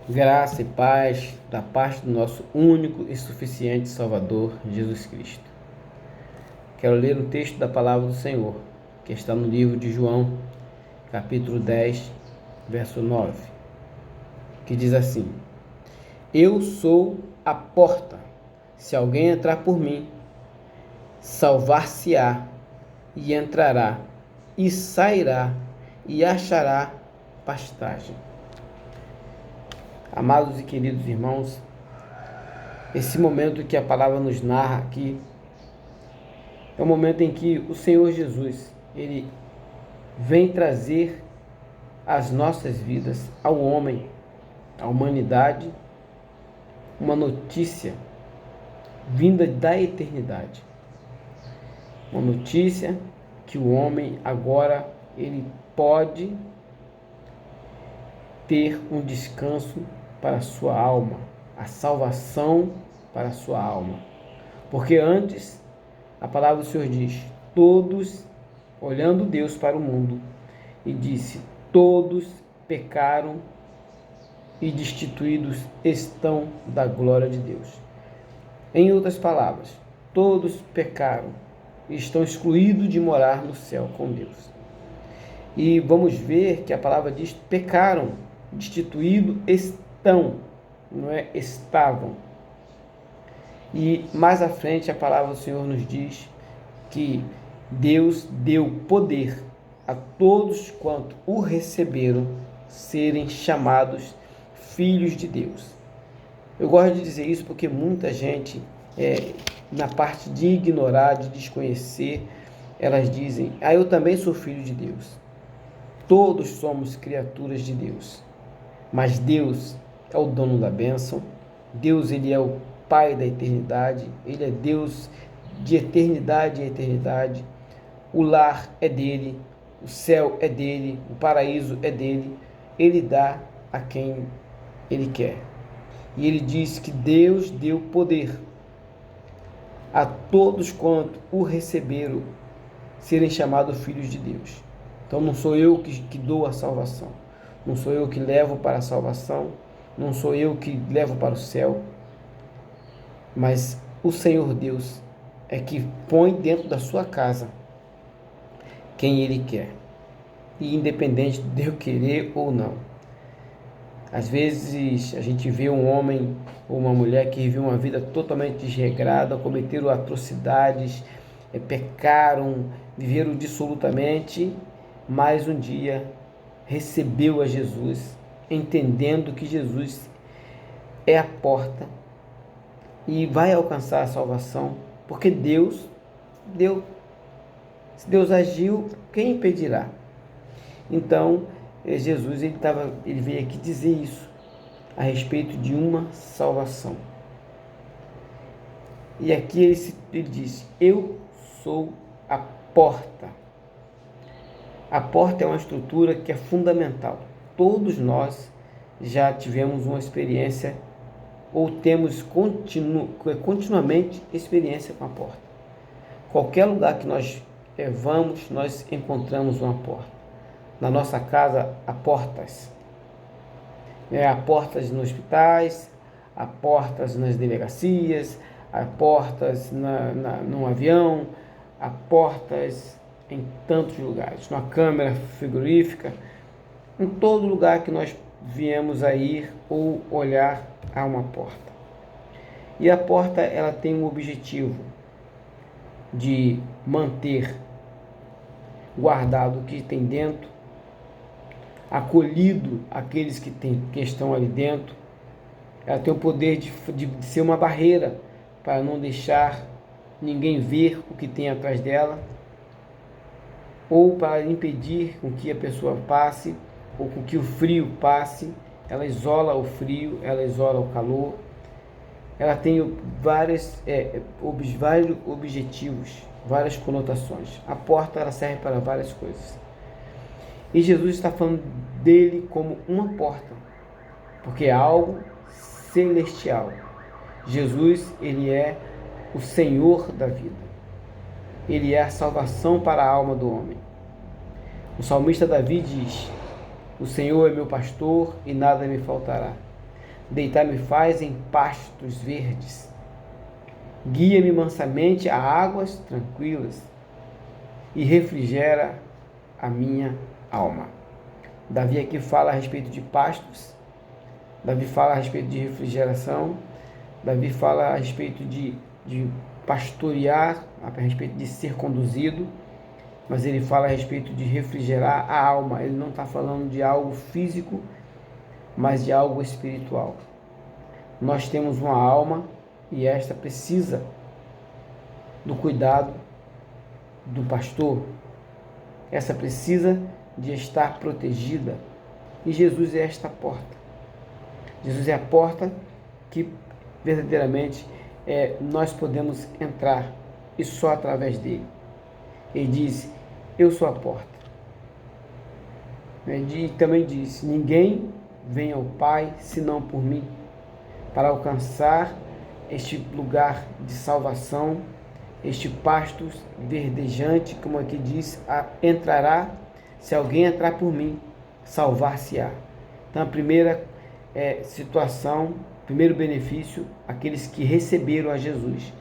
Graça e paz da parte do nosso único e suficiente Salvador, Jesus Cristo. Quero ler o texto da palavra do Senhor, que está no livro de João, capítulo 10, verso 9, que diz assim: Eu sou a porta. Se alguém entrar por mim, salvar-se-á e entrará e sairá e achará pastagem. Amados e queridos irmãos, esse momento que a palavra nos narra aqui é o momento em que o Senhor Jesus, Ele vem trazer às nossas vidas, ao homem, à humanidade, uma notícia vinda da eternidade. Uma notícia que o homem agora ele pode ter um descanso para a sua alma, a salvação para a sua alma. Porque antes, a palavra do Senhor diz, todos, olhando Deus para o mundo, e disse, todos pecaram e destituídos estão da glória de Deus. Em outras palavras, todos pecaram e estão excluídos de morar no céu com Deus. E vamos ver que a palavra diz, pecaram, destituídos estão, não é estavam. E mais à frente a palavra do Senhor nos diz que Deus deu poder a todos quanto o receberam serem chamados filhos de Deus. Eu gosto de dizer isso porque muita gente, na parte de ignorar, de desconhecer, elas dizem, eu também sou filho de Deus. Todos somos criaturas de Deus. Mas Deus é o dono da bênção. Deus, Ele é o Pai da eternidade. Ele é Deus de eternidade em eternidade. O lar é dele, o céu é dele, o paraíso é dele. Ele dá a quem Ele quer. E Ele diz que Deus deu poder a todos quanto o receberam serem chamados filhos de Deus. Então não sou eu que dou a salvação. Não sou eu que levo para a salvação. Não sou eu que levo para o céu. Mas o Senhor Deus é que põe dentro da sua casa quem Ele quer. E independente de eu querer ou não. Às vezes a gente vê um homem ou uma mulher que viveu uma vida totalmente desregrada, cometeram atrocidades, pecaram, viveram dissolutamente, mas um dia recebeu a Jesus, entendendo que Jesus é a porta e vai alcançar a salvação, porque Deus deu. Se Deus agiu, quem impedirá? Então, Jesus ele veio aqui dizer isso a respeito de uma salvação. E aqui ele diz, eu sou a porta. A porta é uma estrutura que é fundamental. Todos nós já tivemos uma experiência ou temos continuamente experiência com a porta. Qualquer lugar que nós vamos, nós encontramos uma porta. Na nossa casa, há portas. Há portas nos hospitais, há portas nas delegacias, há portas num avião, há portas em tantos lugares, numa câmara frigorífica, em todo lugar que nós viemos a ir ou olhar, há uma porta. E a porta, ela tem um objetivo de manter guardado o que tem dentro, acolhido aqueles que estão ali dentro. Ela tem o poder de ser uma barreira para não deixar ninguém ver o que tem atrás dela, ou para impedir com que a pessoa passe, ou com que o frio passe. Ela isola o frio, ela isola o calor. Ela tem vários objetivos, várias conotações. A porta ela serve para várias coisas. E Jesus está falando dele como uma porta, porque é algo celestial. Jesus, ele é o Senhor da vida. Ele é a salvação para a alma do homem. O salmista Davi diz, o Senhor é meu pastor e nada me faltará. Deitar-me faz em pastos verdes. Guia-me mansamente a águas tranquilas e refrigera a minha alma. Davi aqui fala a respeito de pastos, Davi fala a respeito de refrigeração, Davi fala a respeito de pastorear, a respeito de ser conduzido, mas ele fala a respeito de refrigerar a alma. Ele não está falando de algo físico, mas de algo espiritual. Nós temos uma alma e esta precisa do cuidado do pastor. Essa precisa de estar protegida. E Jesus é esta porta. Jesus é a porta que verdadeiramente nós podemos entrar, e só através dele. Ele diz: eu sou a porta. E também diz: ninguém vem ao Pai senão por mim. Para alcançar este lugar de salvação, este pasto verdejante, como aqui diz, entrará, se alguém entrar por mim, salvar-se-á. Então a primeira situação, primeiro benefício, aqueles que receberam a Jesus,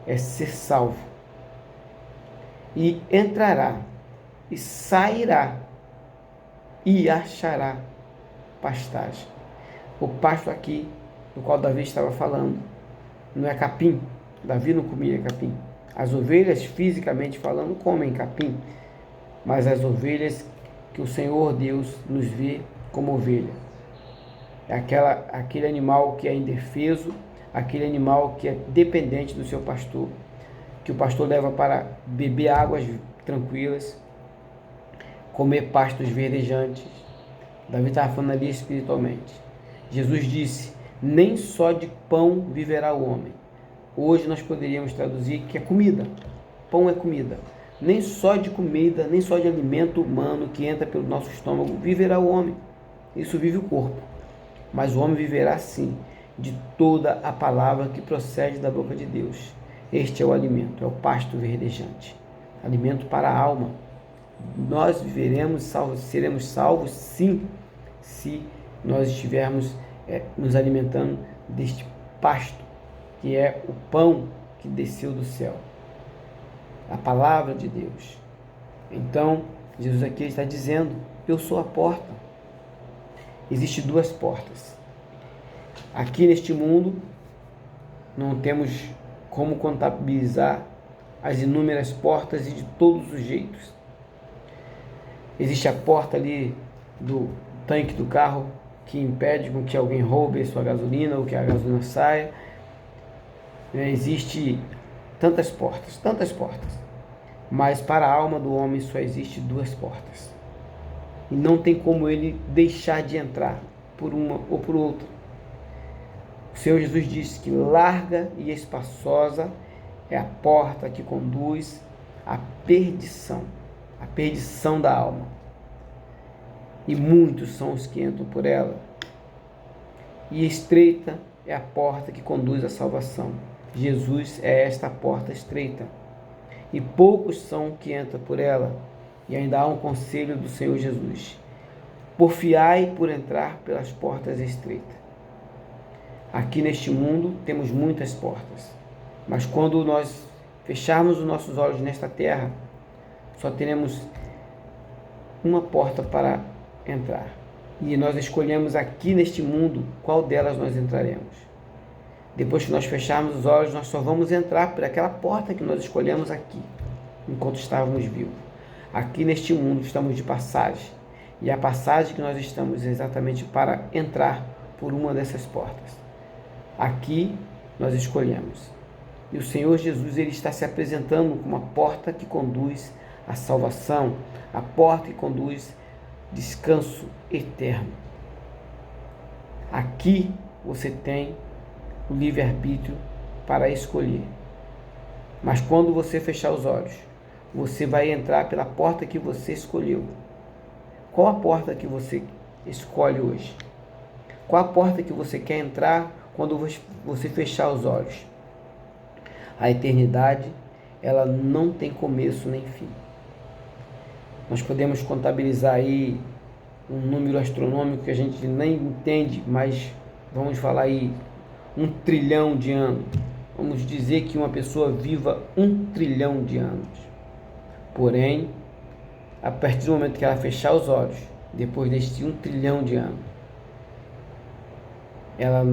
é ser salvo. E entrará, e sairá, e achará pastagem. O pasto aqui, do qual Davi estava falando, não é capim. Davi não comia capim. As ovelhas, fisicamente falando, comem capim, mas as ovelhas que o Senhor Deus nos vê como ovelha. É aquele animal que é indefeso, aquele animal que é dependente do seu pastor, que o pastor leva para beber águas tranquilas, comer pastos verdejantes. Davi estava falando ali espiritualmente. Jesus disse: nem só de pão viverá o homem. Hoje nós poderíamos traduzir que é comida. Pão é comida. Nem só de comida, nem só de alimento humano que entra pelo nosso estômago viverá o homem. Isso vive o corpo. Mas o homem viverá sim de toda a palavra que procede da boca de Deus. Este é o alimento, é o pasto verdejante. Alimento para a alma. Nós viveremos salvos, seremos salvos sim, se nós estivermos nos alimentando deste pasto, que é o pão que desceu do céu, a palavra de Deus. Então, Jesus aqui está dizendo: eu sou a porta. Existem duas portas. Aqui neste mundo, não temos como contabilizar as inúmeras portas e de todos os jeitos. Existe a porta ali do tanque do carro, que impede com que alguém roube a sua gasolina ou que a gasolina saia. Existe tantas portas, mas para a alma do homem só existe duas portas, e não tem como ele deixar de entrar por uma ou por outra. O Senhor Jesus disse que larga e espaçosa é a porta que conduz à perdição da alma, e muitos são os que entram por ela. E estreita é a porta que conduz à salvação. Jesus é esta porta estreita, e poucos são que entram por ela. E ainda há um conselho do Senhor Jesus: porfiai por entrar pelas portas estreitas. Aqui neste mundo temos muitas portas, mas quando nós fecharmos os nossos olhos nesta terra, só teremos uma porta para entrar, e nós escolhemos aqui neste mundo qual delas nós entraremos. Depois que nós fecharmos os olhos, nós só vamos entrar por aquela porta que nós escolhemos aqui, enquanto estávamos vivos. Aqui neste mundo estamos de passagem, e a passagem que nós estamos é exatamente para entrar por uma dessas portas. Aqui nós escolhemos. E o Senhor Jesus, ele está se apresentando como a porta que conduz à salvação, a porta que conduz descanso eterno. Aqui você tem o livre-arbítrio para escolher. Mas quando você fechar os olhos, você vai entrar pela porta que você escolheu. Qual a porta que você escolhe hoje? Qual a porta que você quer entrar quando você fechar os olhos? A eternidade, ela não tem começo nem fim. Nós podemos contabilizar aí um número astronômico que a gente nem entende, mas vamos falar aí, 1 trilhão de anos. Vamos dizer que uma pessoa viva 1 trilhão de anos. Porém, a partir do momento que ela fechar os olhos, depois deste 1 trilhão de anos, ela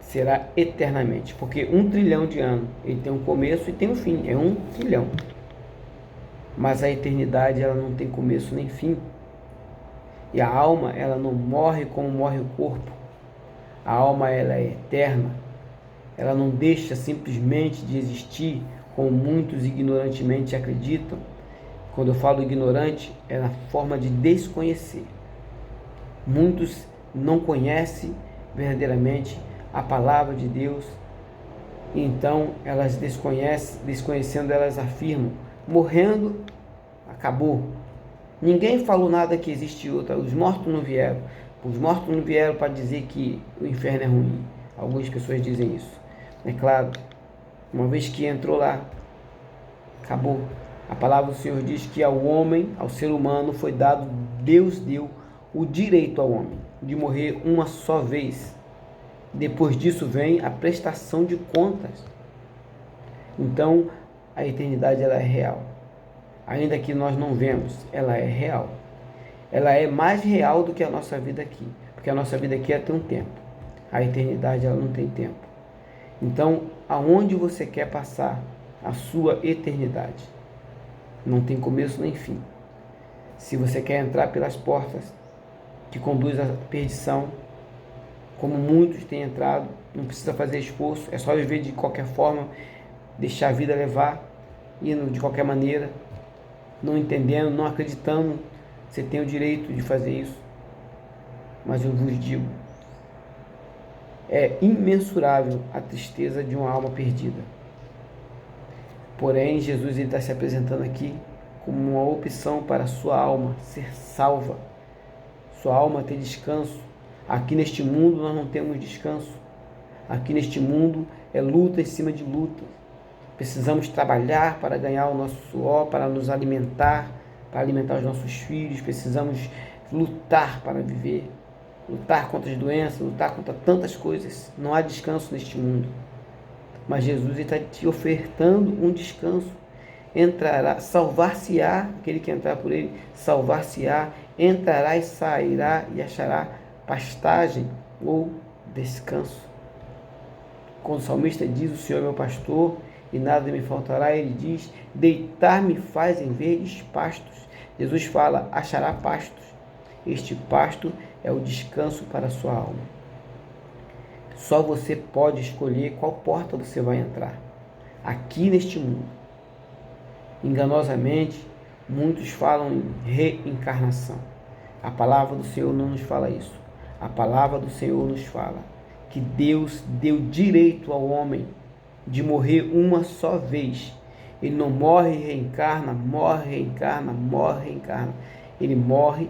será eternamente. Porque 1 trilhão de anos, ele tem um começo e tem um fim. É 1 trilhão. Mas a eternidade, ela não tem começo nem fim. E a alma, ela não morre como morre o corpo. A alma, ela é eterna. Ela não deixa simplesmente de existir, como muitos ignorantemente acreditam. Quando eu falo ignorante, é na forma de desconhecer. Muitos não conhecem verdadeiramente a palavra de Deus. Então, elas desconhecendo, elas afirmam, morrendo, acabou. Ninguém falou nada que existe outra. Os mortos não vieram. Os mortos não vieram para dizer que o inferno é ruim. Algumas pessoas dizem isso. É claro, uma vez que entrou lá, acabou. A palavra do Senhor diz que ao homem, ao ser humano, foi dado, Deus deu o direito ao homem de morrer uma só vez. Depois disso vem a prestação de contas. Então, a eternidade, ela é real. Ainda que nós não vemos, ela é real. Ela é mais real do que a nossa vida aqui. Porque a nossa vida aqui tem um tempo. A eternidade, ela não tem tempo. Então, aonde você quer passar a sua eternidade? Não tem começo nem fim. Se você quer entrar pelas portas que conduz à perdição, como muitos têm entrado, não precisa fazer esforço, é só viver de qualquer forma, deixar a vida levar, indo de qualquer maneira, não entendendo, não acreditando, você tem o direito de fazer isso. Mas eu vos digo, é imensurável a tristeza de uma alma perdida. Porém, Jesus está se apresentando aqui como uma opção para a sua alma ser salva, sua alma ter descanso. Aqui neste mundo nós não temos descanso. Aqui neste mundo é luta em cima de luta. Precisamos trabalhar para ganhar o nosso suor, para nos alimentar, para alimentar os nossos filhos. Precisamos lutar para viver, lutar contra as doenças, lutar contra tantas coisas. Não há descanso neste mundo. Mas Jesus está te ofertando um descanso. Entrará, salvar-se-á, aquele que entrar por ele, salvar-se-á, entrará e sairá e achará pastagem ou descanso. Quando o salmista diz, o Senhor é meu pastor e nada me faltará, ele diz, deitar-me faz em verdes pastos. Jesus fala, achará pastos. Este pasto é o descanso para a sua alma. Só você pode escolher qual porta você vai entrar. Aqui neste mundo. Enganosamente, muitos falam em reencarnação. A palavra do Senhor não nos fala isso. A palavra do Senhor nos fala que Deus deu direito ao homem de morrer uma só vez. Ele não morre e reencarna, morre, reencarna, morre, reencarna. Ele morre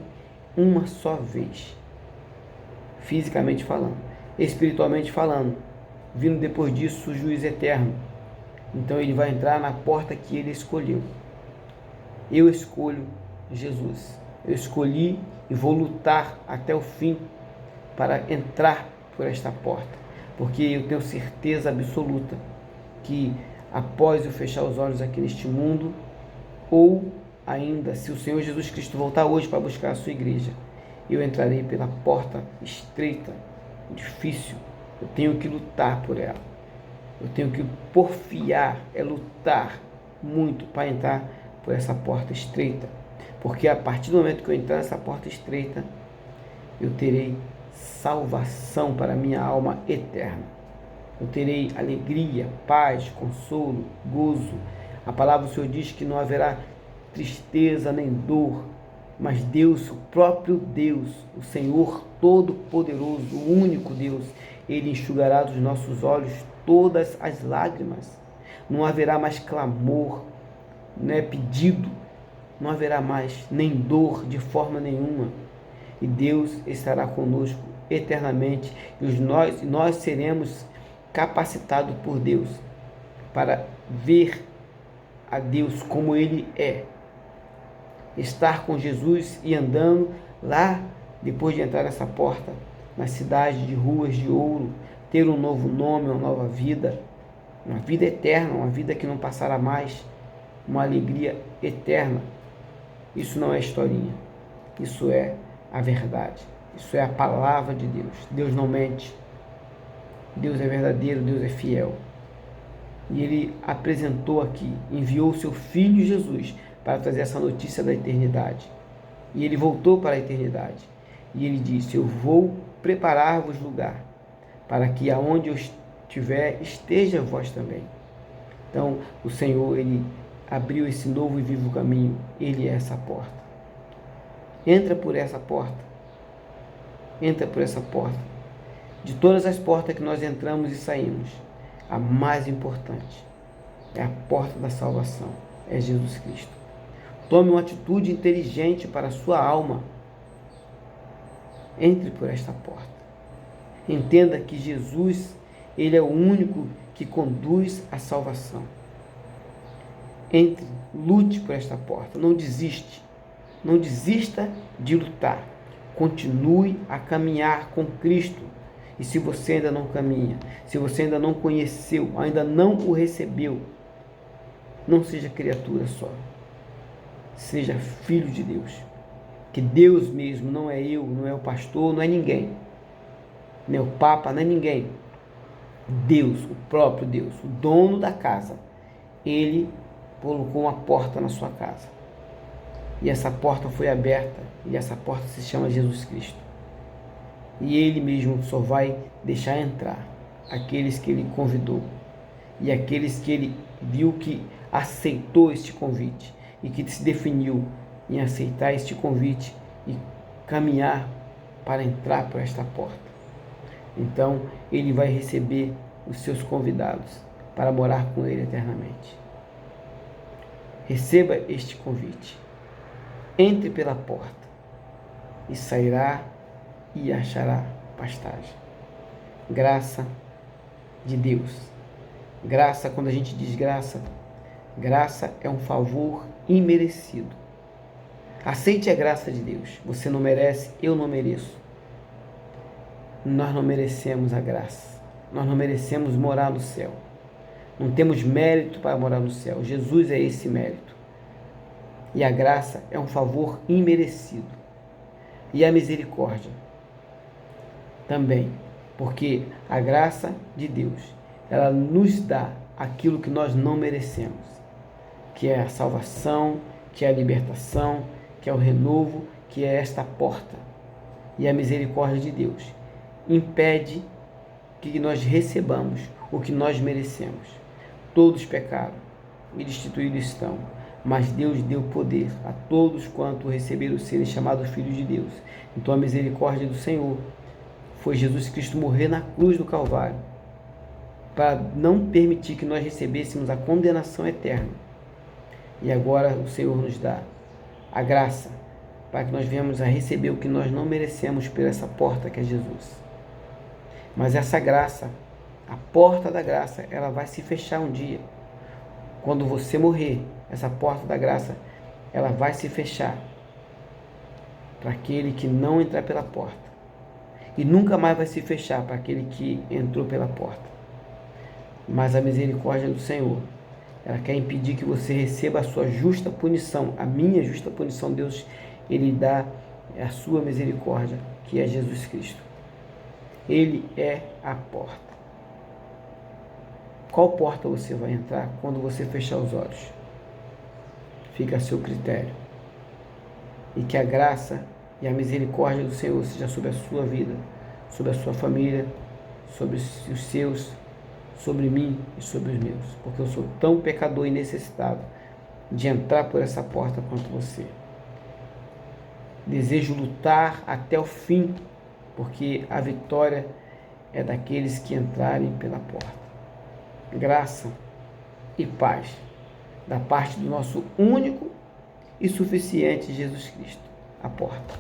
uma só vez. Fisicamente falando. Espiritualmente falando, vindo depois disso o juiz eterno. Então ele vai entrar na porta que ele escolheu. Eu escolho Jesus. Eu escolhi e vou lutar até o fim para entrar por esta porta, porque eu tenho certeza absoluta que após eu fechar os olhos aqui neste mundo, ou ainda se o Senhor Jesus Cristo voltar hoje para buscar a sua igreja, eu entrarei pela porta estreita, difícil. Eu tenho que lutar por ela. Eu tenho que porfiar, lutar muito para entrar por essa porta estreita. Porque a partir do momento que eu entrar nessa porta estreita, eu terei salvação para a minha alma eterna. Eu terei alegria, paz, consolo, gozo. A palavra do Senhor diz que não haverá tristeza nem dor, mas Deus, o próprio Deus, o Senhor Todo-Poderoso, o único Deus, Ele enxugará dos nossos olhos todas as lágrimas. Não haverá mais clamor, pedido, não haverá mais nem dor de forma nenhuma. E Deus estará conosco eternamente, e nós seremos capacitados por Deus para ver a Deus como Ele é. Estar com Jesus e andando lá, depois de entrar nessa porta, na cidade de ruas de ouro, ter um novo nome, uma nova vida, uma vida eterna, uma vida que não passará mais, uma alegria eterna. Isso não é historinha, isso é a verdade, isso é a palavra de Deus. Deus não mente, Deus é verdadeiro, Deus é fiel. E Ele apresentou aqui, enviou o seu Filho Jesus para trazer essa notícia da eternidade. E Ele voltou para a eternidade. E Ele disse: eu vou preparar-vos lugar, para que aonde eu estiver, esteja vós também. Então, o Senhor, Ele abriu esse novo e vivo caminho. Ele é essa porta. Entra por essa porta. Entra por essa porta. De todas as portas que nós entramos e saímos, a mais importante é a porta da salvação, é Jesus Cristo. Tome uma atitude inteligente para a sua alma. Entre por esta porta. Entenda que Jesus, Ele é o único que conduz à salvação. Entre, lute por esta porta, não desiste. Não desista de lutar. Continue a caminhar com Cristo. E se você ainda não caminha, se você ainda não conheceu, ainda não o recebeu, não seja criatura só. Seja filho de Deus. Que Deus mesmo, não é eu, não é o pastor, não é ninguém. Nem o Papa, não é ninguém. Deus, o próprio Deus, o dono da casa, Ele colocou uma porta na sua casa. E essa porta foi aberta, e essa porta se chama Jesus Cristo. E Ele mesmo só vai deixar entrar aqueles que Ele convidou e aqueles que Ele viu que aceitou este convite e que se definiu em aceitar este convite e caminhar para entrar por esta porta. Então, Ele vai receber os seus convidados para morar com Ele eternamente. Receba este convite. Entre pela porta e sairá e achará pastagem. Graça de Deus. Graça, quando a gente diz graça, graça é um favor imerecido. Aceite a graça de Deus. Você não merece, eu não mereço. Nós não merecemos a graça. Nós não merecemos morar no céu. Não temos mérito para morar no céu. Jesus é esse mérito. E a graça é um favor imerecido. E a misericórdia também, porque a graça de Deus, ela nos dá aquilo que nós não merecemos, que é a salvação, que é a libertação, que é o renovo, que é esta porta. E a misericórdia de Deus impede que nós recebamos o que nós merecemos. Todos pecaram e destituídos estão, mas Deus deu poder a todos quanto receberam serem chamados filhos de Deus. Então a misericórdia do Senhor foi Jesus Cristo morrer na cruz do Calvário, para não permitir que nós recebêssemos a condenação eterna. E agora o Senhor nos dá a graça, para que nós venhamos a receber o que nós não merecemos por essa porta que é Jesus. Mas essa graça, a porta da graça, ela vai se fechar um dia. Quando você morrer, essa porta da graça, ela vai se fechar para aquele que não entrar pela porta. E nunca mais vai se fechar para aquele que entrou pela porta. Mas a misericórdia do Senhor, ela quer impedir que você receba a sua justa punição, a minha justa punição. Deus, Ele dá a sua misericórdia, que é Jesus Cristo. Ele é a porta. Qual porta você vai entrar quando você fechar os olhos? Fica a seu critério. E que a graça e a misericórdia do Senhor seja sobre a sua vida, sobre a sua família, sobre os seus, sobre mim e sobre os meus. Porque eu sou tão pecador e necessitado de entrar por essa porta quanto você. Desejo lutar até o fim, porque a vitória é daqueles que entrarem pela porta. Graça e paz da parte do nosso único e suficiente Jesus Cristo, a porta.